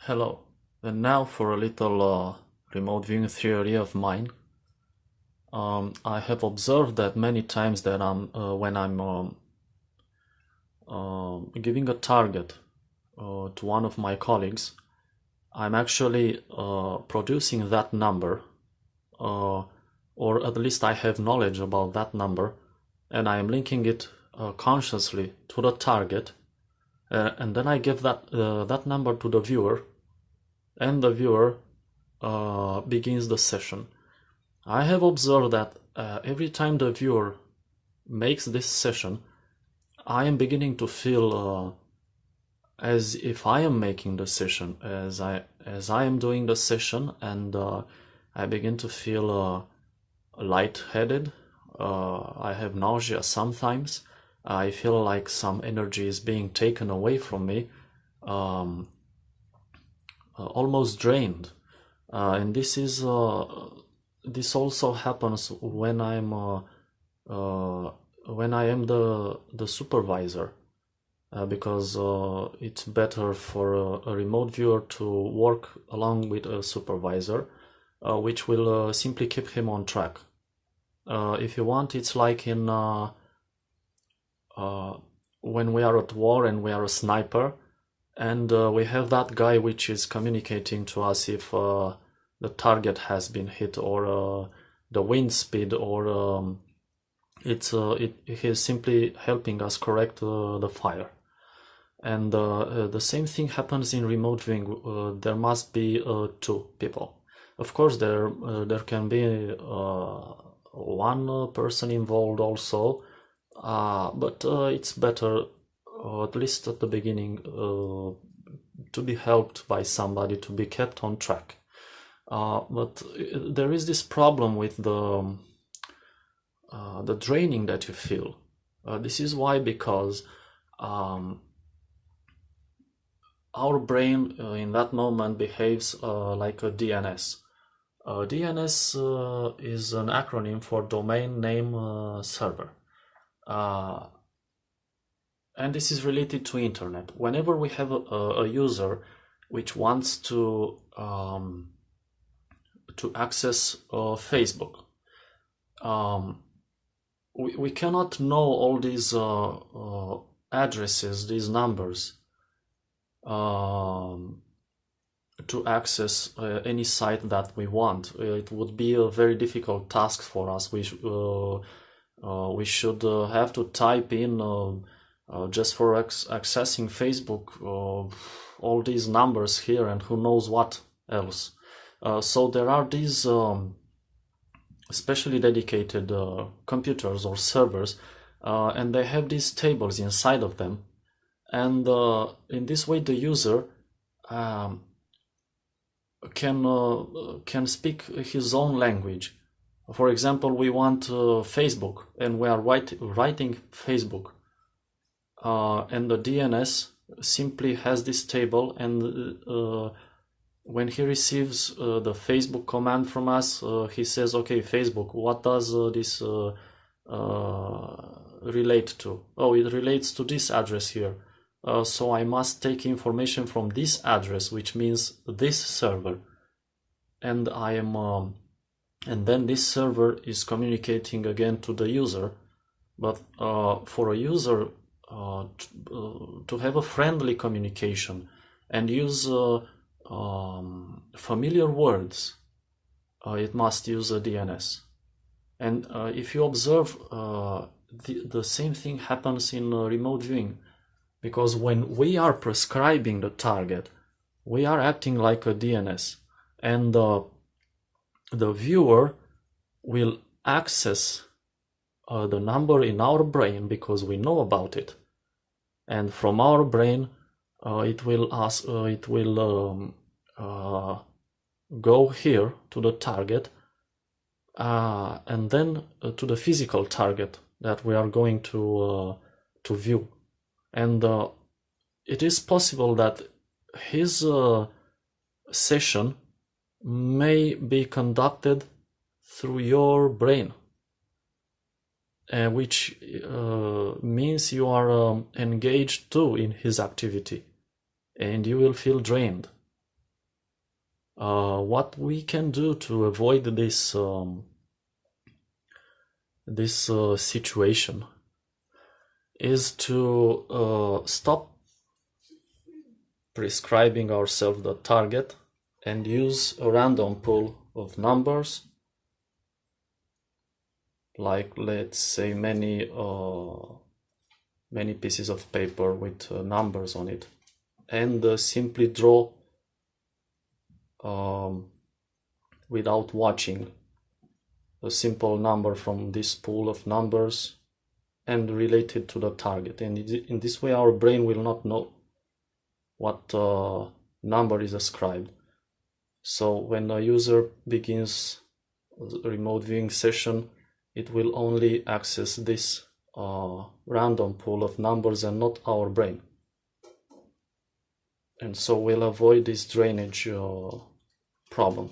Hello, and now for a little remote viewing theory of mine. I have observed that many times that when I'm giving a target to one of my colleagues, I'm actually producing that number, uh, or at least I have knowledge about that number, and I am linking it consciously to the target, and then I give that number to the viewer, and the viewer begins the session. I have observed that every time the viewer makes this session, I am beginning to feel as if I am making the session, as I am doing the session, and I begin to feel lightheaded. I have nausea sometimes. I feel like some energy is being taken away from me, um, almost drained. And this also happens when I am the supervisor, because it's better for a remote viewer to work along with a supervisor, which will simply keep him on track. If you want, it's like in when we are at war and we are a sniper, and we have that guy which is communicating to us if the target has been hit, or the wind speed, or it is simply helping us correct the fire. And the same thing happens in remote viewing. There must be two people. Of course, there can be one person involved also, but it's better, at least at the beginning, to be helped by somebody, to be kept on track. But there is this problem with the draining that you feel. This is why, because our brain in that moment behaves like a DNS. DNS is an acronym for domain name server. And this is related to internet. Whenever we have a user which wants to access Facebook, we cannot know all these addresses, these numbers, to access any site that we want. It would be a very difficult task for us. We should have to type in just for accessing Facebook all these numbers here and who knows what else. So there are these specially dedicated computers or servers, and they have these tables inside of them. And in this way, the user can speak his own language. For example, we want Facebook, and we are writing Facebook, and the DNS simply has this table, and when he receives the Facebook command from us, he says, okay, Facebook, what does this relate to? Oh, it relates to this address here. So I must take information from this address, which means this server, and I am, and then this server is communicating again to the user. But for a user to have a friendly communication and use familiar words, it must use a DNS. And if you observe, the same thing happens in remote viewing. Because when we are prescribing the target, we are acting like a DNS, and the viewer will access the number in our brain because we know about it, and from our brain, it will go here to the target, and then to the physical target that we are going to view. And it is possible that his session may be conducted through your brain, which means you are engaged too in his activity, and you will feel drained. What we can do to avoid this situation is to stop prescribing ourselves the target and use a random pool of numbers, like let's say many pieces of paper with numbers on it, and simply draw without watching a simple number from this pool of numbers and relate it to the target. And in this way our brain will not know what number is ascribed. So when a user begins a remote viewing session, it will only access this random pool of numbers and not our brain. And so we'll avoid this drainage problem.